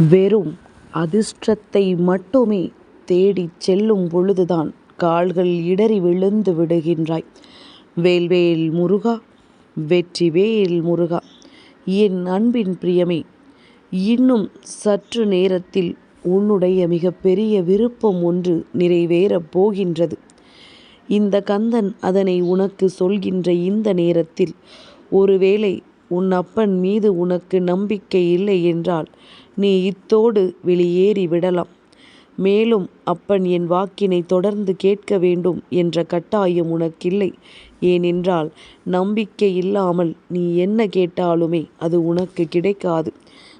வெறும் அதிர்ஷ்டத்தை மட்டுமே தேடிச் செல்லும் பொழுதுதான் கால்கள் இடறி விழுந்து விடுகின்றாய். வேல்வேல் முருகா, வெற்றிவேல் முருகா. என் அன்பின் பிரியமே, இன்னும் சற்று நேரத்தில் உன்னுடைய மிகப்பெரிய விருப்பம் ஒன்று நிறைவேறப் போகின்றது. இந்த கந்தன் அதனை உனக்கு சொல்கின்ற இந்த நேரத்தில் ஒருவேளை உன் அப்பன் மீது உனக்கு நம்பிக்கை இல்லை என்றால் நீ இத்தோடு வெளியேறி விடலாம். மேலும் அப்பன் என் வாக்கினை தொடர்ந்து கேட்க வேண்டும் என்ற கட்டாயம் உனக்கில்லை. ஏனென்றால் நம்பிக்கை இல்லாமல் நீ என்ன கேட்டாலுமே அது உனக்கு கிடைக்காது.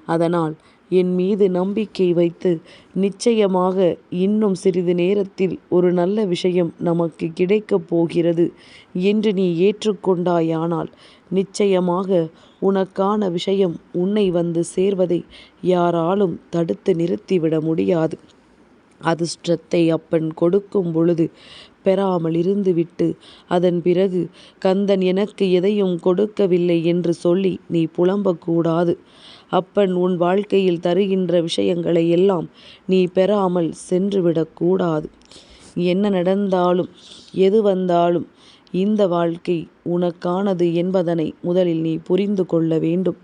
அதனால் என் மீது நம்பிக்கை வைத்து நிச்சயமாக இன்னும் சிறிது நேரத்தில் ஒரு நல்ல விஷயம் நமக்கு கிடைக்கப் போகிறது என்று நீ ஏற்றுக்கொண்டாயானால் நிச்சயமாக உனக்கான விஷயம் உன்னை வந்து சேர்வதை யாராலும் தடுத்து நிறுத்திவிட முடியாது. அதிர்ஷ்டத்தை அப்பன் கொடுக்கும் பொழுது பெறாமல் இருந்துவிட்டு அதன் பிறகு கந்தன் எனக்கு எதையும் கொடுக்கவில்லை என்று சொல்லி நீ புலம்பக்கூடாது. அப்பன் உன் வாழ்க்கையில் தருகின்ற விஷயங்களை எல்லாம் நீ பெறாமல் சென்றுவிடக்கூடாது. என்ன நடந்தாலும் எது வந்தாலும் இந்த வாழ்க்கை உனக்கானது என்பதனை முதலில் நீ புரிந்து கொள்ள வேண்டும்.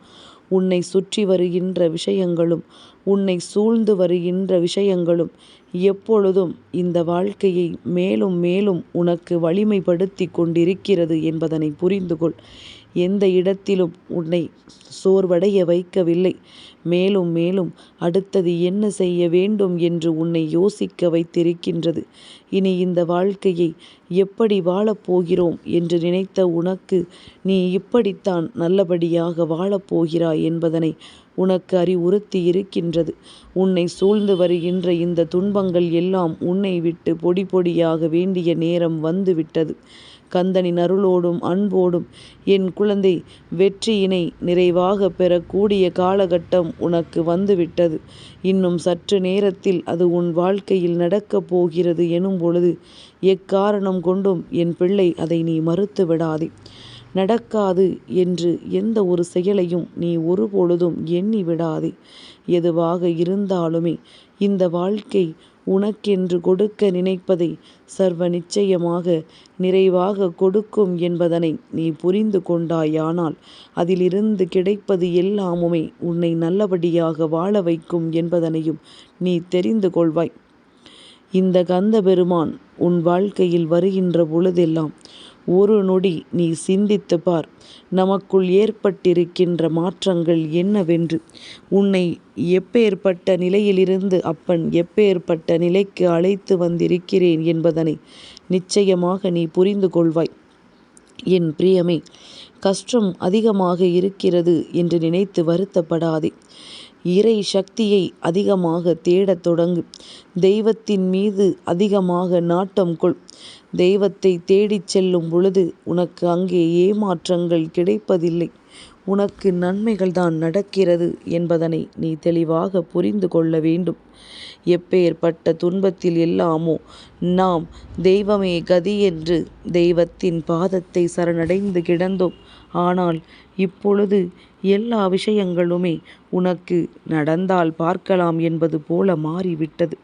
உன்னை சுற்றி வருகின்ற விஷயங்களும் உன்னை சூழ்ந்து வருகின்ற விஷயங்களும் எப்பொழுதும் இந்த வாழ்க்கையை மேலும் மேலும் உனக்கு வலிமைப்படுத்தி கொண்டிருக்கிறது என்பதனை புரிந்து கொள். எந்த இடத்திலும் உன்னை சோர்வடைய வைக்கவில்லை. மேலும் மேலும் அடுத்தது என்ன செய்ய வேண்டும் என்று உன்னை யோசிக்க வைத்திருக்கின்றது. இனி இந்த வாழ்க்கையை எப்படி வாழப்போகிறோம் என்று நினைத்த உனக்கு நீ இப்படித்தான் நல்லபடியாக வாழப்போகிறாய் என்பதனை உனக்கு அறிவுறுத்தி இருக்கின்றது. உன்னை சூழ்ந்து வருகின்ற இந்த துன்பங்கள் எல்லாம் உன்னை விட்டு பொடி பொடியாக வேண்டிய நேரம் வந்துவிட்டது. கந்தனின் அருளோடும் அன்போடும் என் குழந்தை வெற்றியினை நிறைவாக பெறக்கூடிய காலகட்டம் உனக்கு வந்துவிட்டது. இன்னும் சற்று நேரத்தில் அது உன் வாழ்க்கையில் நடக்கப் போகிறது எனும் பொழுது எக்காரணம் கொண்டும் என் பிள்ளை அதை நீ மறுத்து விடாதே. நடக்காது என்று எந்த ஒரு செயலையும் நீ ஒருபொழுதும் எண்ணி விடாதே. எதுவாக இருந்தாலுமே இந்த வாழ்க்கை உனக்கென்று கொடுக்க நினைப்பதை சர்வ நிச்சயமாக நிறைவாக கொடுக்கும் என்பதனை நீ புரிந்து கொண்டாயானால் அதிலிருந்து கிடைப்பது எல்லாமுமே உன்னை நல்லபடியாக வாழ வைக்கும் என்பதனையும் நீ தெரிந்து கொள்வாய். இந்த கந்த பெருமான் உன் வாழ்க்கையில் வருகின்ற பொழுதெல்லாம் ஒரு நொடி நீ சிந்தித்து பார். நமக்குள் ஏற்பட்டிருக்கின்ற மாற்றங்கள் என்னவென்று. உன்னை எப்பேற்பட்ட நிலையிலிருந்து அப்பன் எப்பேற்பட்ட நிலைக்கு அழைத்து வந்திருக்கிறேன் என்பதனை நிச்சயமாக நீ புரிந்து கொள்வாய். என் பிரியமே, கஷ்டம் அதிகமாக இருக்கிறது என்று நினைத்து வருத்தப்படாதே. இறை சக்தியை அதிகமாக தேடத் தொடங்கு. தெய்வத்தின் மீது அதிகமாக நாட்டம் கொள். தெய்வத்தை தேடிச் செல்லும் பொழுது உனக்கு அங்கே ஏமாற்றங்கள் கிடைப்பதில்லை. உனக்கு நன்மைகள் தான் நடக்கிறது என்பதனை நீ தெளிவாக புரிந்து கொள்ள வேண்டும். எப்பேற்பட்ட துன்பத்தில் எல்லாமோ நாம் தெய்வமே கதி என்று தெய்வத்தின் பாதத்தை சரணடைந்து கிடந்தோம். ஆனால் இப்பொழுது எல்லா விஷயங்களுமே உனக்கு நடந்தால் பார்க்கலாம் என்பது போல மாறிவிட்டது.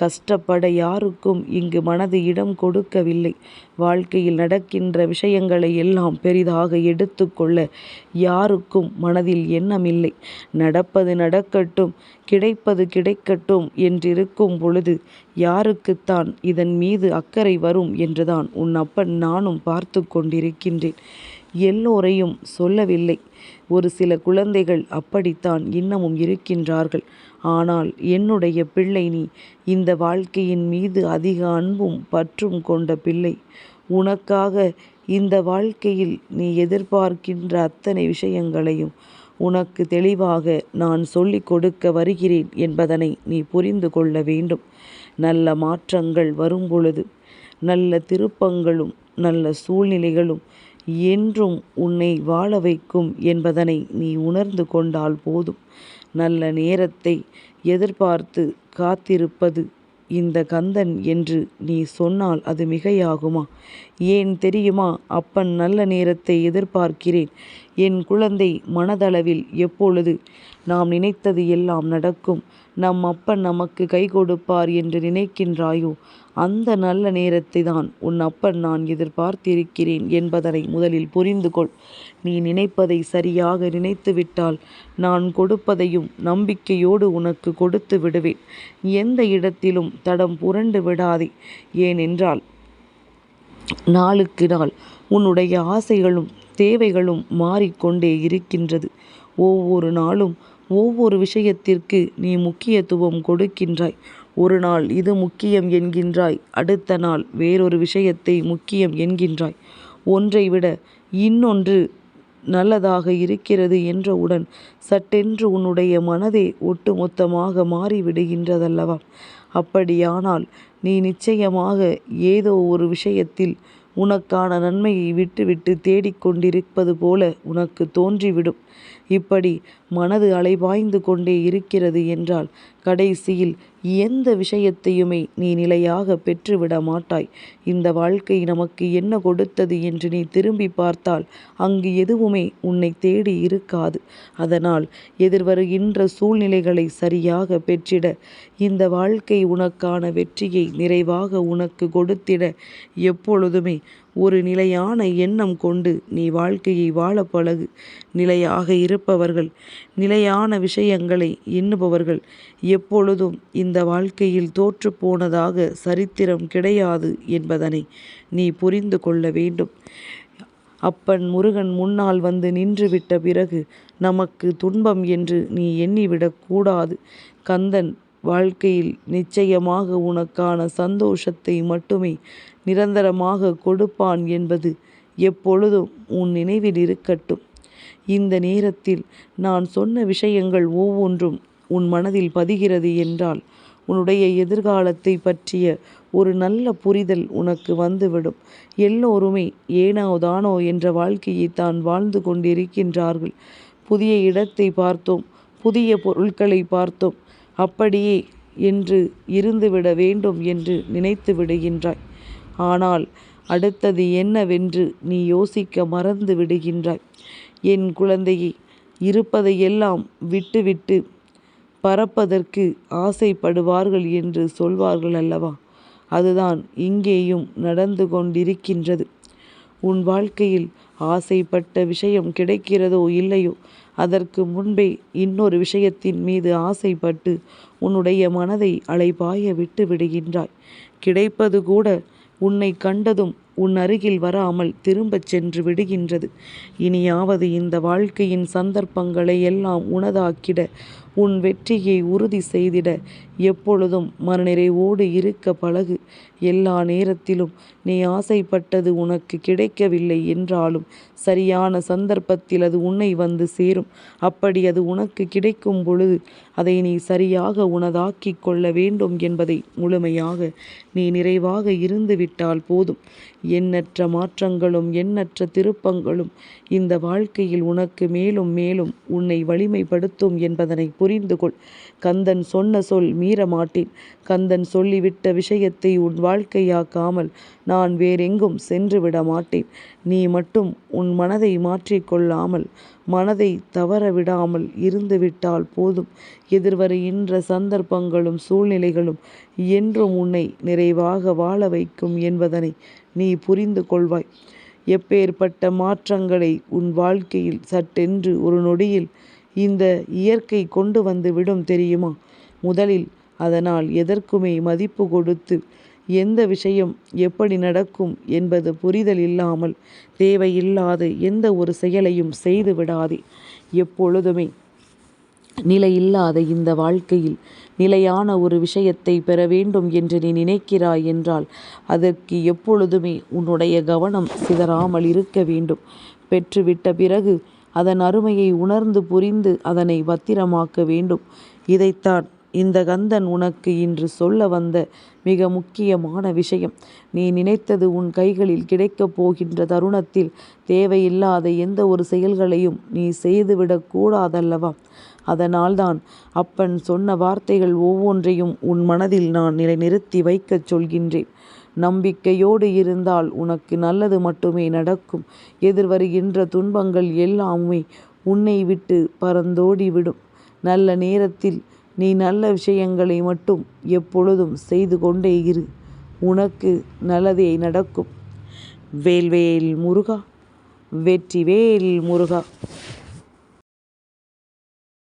கஷ்டப்பட யாருக்கும் இங்கு மனது இடம் கொடுக்கவில்லை. வாழ்க்கையில் நடக்கின்ற விஷயங்களை எல்லாம் பெரிதாக எடுத்துக்கொள்ள யாருக்கும் மனதில் எண்ணமில்லை. நடப்பது நடக்கட்டும், கிடைப்பது கிடைக்கட்டும் என்றிருக்கும் பொழுது யாருக்குத்தான் இதன் மீது அக்கறை வரும் என்றுதான் உன் அப்பன் நானும் பார்த்து கொண்டிருக்கின்றேன். எல்லோரையும் சொல்லவில்லை. ஒரு சில குழந்தைகள் அப்படித்தான் இன்னமும் இருக்கின்றார்கள். ஆனால் என்னுடைய பிள்ளை நீ இந்த வாழ்க்கையின் மீது அதிக அன்பும் பற்றும் கொண்ட பிள்ளை. உனக்காக இந்த வாழ்க்கையில் நீ எதிர்பார்க்கின்ற அத்தனை விஷயங்களையும் உனக்கு தெளிவாக நான் சொல்லிக் கொடுக்க வருகிறேன் என்பதனை நீ புரிந்து கொள்ள வேண்டும். நல்ல மாற்றங்கள் வரும் பொழுது நல்ல திருப்பங்களும் நல்ல சூழ்நிலைகளும் என்றும் உன்னை வாழ வைக்கும் என்பதனை நீ உணர்ந்து கொண்டால் போதும். நல்ல நேரத்தை எதிர்பார்த்து காத்திருப்பது இந்த கந்தன் என்று நீ சொன்னால் அது மிகையாகுமா? ஏன் தெரியுமா? அப்பன் நல்ல நேரத்தை எதிர்பார்க்கிறேன். என் குழந்தை, மனதளவில் எப்பொழுது நாம் நினைத்தது எல்லாம் நடக்கும், நம் அப்பன் நமக்கு கை கொடுப்பார் என்று நினைக்கின்றாயோ, அந்த நல்ல நேரத்தை தான் உன் அப்பன் நான் எதிர்பார்த்திருக்கிறேன் என்பதனை முதலில் புரிந்து கொள். நீ நினைப்பதை சரியாக நினைத்துவிட்டால் நான் கொடுப்பதையும் நம்பிக்கையோடு உனக்கு கொடுத்து விடுவேன். எந்த இடத்திலும் தடம் புரண்டு விடாதே. ஏனென்றால் நாளுக்கு நாள் உன்னுடைய ஆசைகளும் தேவைகளும் மாறிக்கொண்டே இருக்கின்றது. ஒவ்வொரு நாளும் ஒவ்வொரு விஷயத்திற்கு நீ முக்கியத்துவம் கொடுக்கின்றாய். ஒரு நாள் இது முக்கியம் என்கின்றாய், அடுத்த நாள் வேறொரு விஷயத்தை முக்கியம் என்கின்றாய். ஒன்றை விட இன்னொன்று நல்லதாக இருக்கிறது என்றவுடன் சட்டென்று உன்னுடைய மனதே ஒட்டுமொத்தமாக மாறிவிடுகின்றதல்லவா? அப்படியானால் நீ நிச்சயமாக ஏதோ ஒரு விஷயத்தில் உனக்கான நன்மையை விட்டுவிட்டு தேடிக்கொண்டிருப்பது போல உனக்கு தோன்றிவிடும். இப்படி மனது அலைபாய்ந்து கொண்டே இருக்கிறது என்றால் கடைசியில் எந்த விஷயத்தையுமே நீ நிலையாக பெற்றுவிட மாட்டாய். இந்த வாழ்க்கை நமக்கு என்ன கொடுத்தது என்று நீ திரும்பி பார்த்தால் அங்கு எதுவுமே உன்னை தேடி இருக்காது. அதனால் எதிர்வருகின்ற சூழ்நிலைகளை சரியாக பெற்றிட, இந்த வாழ்க்கை உனக்கான வெற்றியை நிறைவாக உனக்கு கொடுத்திட எப்பொழுதுமே ஒரு நிலையான எண்ணம் கொண்டு நீ வாழ்க்கையை வாழ பழகு. நிலையாக இருப்பவர்கள், நிலையான விஷயங்களை எண்ணுபவர்கள் எப்பொழுதும் இந்த வாழ்க்கையில் தோற்று போனதாக சரித்திரம் கிடையாது என்பதனை நீ புரிந்து கொள்ள வேண்டும். அப்பன் முருகன் முன்னால் வந்து நின்றுவிட்ட பிறகு நமக்கு துன்பம் என்று நீ எண்ணிவிடக்கூடாது. கந்தன் வாழ்க்கையில் நிச்சயமாக உனக்கான சந்தோஷத்தை மட்டுமே நிரந்தரமாக கொடுப்பான் என்பது எப்பொழுதும் உன் நினைவில் இருக்கட்டும். இந்த நேரத்தில் நான் சொன்ன விஷயங்கள் ஒவ்வொன்றும் உன் மனதில் பதிகிறது என்றால் உன்னுடைய எதிர்காலத்தை பற்றிய ஒரு நல்ல புரிதல் உனக்கு வந்துவிடும். எல்லோருமே ஏனோ தானோ என்ற வாழ்க்கையை தான் வாழ்ந்து கொண்டிருக்கின்றார்கள். புதிய இடத்தை பார்த்தோம், புதிய பொருட்களை பார்த்தோம், அப்படியே என்று இருந்துவிட வேண்டும் என்று நினைத்து விடுகின்றாய். ஆனால் அடுத்தது என்னவென்று நீ யோசிக்க மறந்து விடுகின்றாய். என் குழந்தையே, இருப்பதையெல்லாம் விட்டுவிட்டு பறப்பதற்கு ஆசைப்படுவார்கள் என்று சொல்வார்கள் அல்லவா? அதுதான் இங்கேயும் நடந்து கொண்டிருக்கின்றது. உன் வாழ்க்கையில் ஆசைப்பட்ட விஷயம் கிடைக்கிறதோ இல்லையோ, அதற்கு முன்பே இன்னொரு விஷயத்தின் மீது ஆசைப்பட்டு உன்னுடைய மனதை அலைபாய விட்டு விடுகின்றாய். கிடைப்பது கூட உன்னை கண்டதும் உன் அருகில் வராமல் திரும்பச் சென்று விடுகின்றது. இனியாவது இந்த வாழ்க்கையின் சந்தர்ப்பங்களை எல்லாம் உனதாக்கிட, உன் வெற்றியை உறுதி செய்திட எப்பொழுதும் மனநிறைவோடு இருக்க பழகு. எல்லா நேரத்திலும் நீ ஆசைப்பட்டது உனக்கு கிடைக்கவில்லை என்றாலும் சரியான சந்தர்ப்பத்தில் அது உன்னை வந்து சேரும். அப்படி அது உனக்கு கிடைக்கும் பொழுது அதை நீ சரியாக உனதாக்கி கொள்ள வேண்டும் என்பதை முழுமையாக நீ நிறைவாக இருந்துவிட்டால் போதும். எண்ணற்ற மாற்றங்களும் எண்ணற்ற திருப்பங்களும் இந்த வாழ்க்கையில் உனக்கு மேலும் மேலும் உன்னை வலிமைப்படுத்தும் என்பதனை புரிந்து கொள். கந்தன் சொன்ன சொல் மீறமாட்டேன். கந்தன் சொல்லிவிட்ட விஷயத்தை உன் வாழ்க்கையாக்காமல் நான் வேறெங்கும் சென்று விட மாட்டேன். நீ மட்டும் உன் மனதை மாற்றிக்கொள்ளாமல், மனதை தவற விடாமல் இருந்துவிட்டால் போதும். எதிர்வருகின்ற சந்தர்ப்பங்களும் சூழ்நிலைகளும் என்றும் உன்னை நிறைவாக வாழ வைக்கும் என்பதனை நீ புரிந்து கொள்வாய். எப்பேற்பட்ட மாற்றங்களை உன் வாழ்க்கையில் சட்டென்று ஒரு நொடியில் இந்த இயற்கை கொண்டு வந்து விடும் தெரியுமா? முதலில் அதனால் எதற்குமே மதிப்பு கொடுத்து எந்த விஷயம் எப்படி நடக்கும் என்பது புரிதல் இல்லாமல் தேவையில்லாத எந்த ஒரு செயலையும் செய்து விடாதே. எப்பொழுதுமே நிலையில்லாத இந்த வாழ்க்கையில் நிலையான ஒரு விஷயத்தை பெற வேண்டும் என்று நீ நினைக்கிறாய் என்றால் அதற்கு எப்பொழுதுமே உன்னுடைய கவனம் சிதறாமல் இருக்க வேண்டும். பெற்றுவிட்ட பிறகு அதன் அருமையை உணர்ந்து புரிந்து அதனை பத்திரமாக்க வேண்டும். இதைத்தான் இந்த கந்தன் உனக்கு இன்று சொல்ல வந்த மிக முக்கியமான விஷயம். நீ நினைத்தது உன் கைகளில் கிடைக்கப் போகின்ற தருணத்தில் தேவையில்லாத எந்த ஒரு செயல்களையும் நீ செய்துவிடக்கூடாதல்லவா? அதனால்தான் அப்பன் சொன்ன வார்த்தைகள் ஒவ்வொன்றையும் உன் மனதில் நான் நிலைநிறுத்தி வைக்கச் சொல்கின்றேன். நம்பிக்கையோடு இருந்தால் உனக்கு நல்லது மட்டுமே நடக்கும். எதிர்வருகின்ற துன்பங்கள் எல்லாமே உன்னை விட்டு பறந்தோடிவிடும். நல்ல நேரத்தில் நீ நல்ல விஷயங்களை மட்டும் எப்பொழுதும் செய்து கொண்டே இரு. உனக்கு நல்லதே நடக்கும். வேல்வேல் முருகா, வெற்றிவேல் முருகா.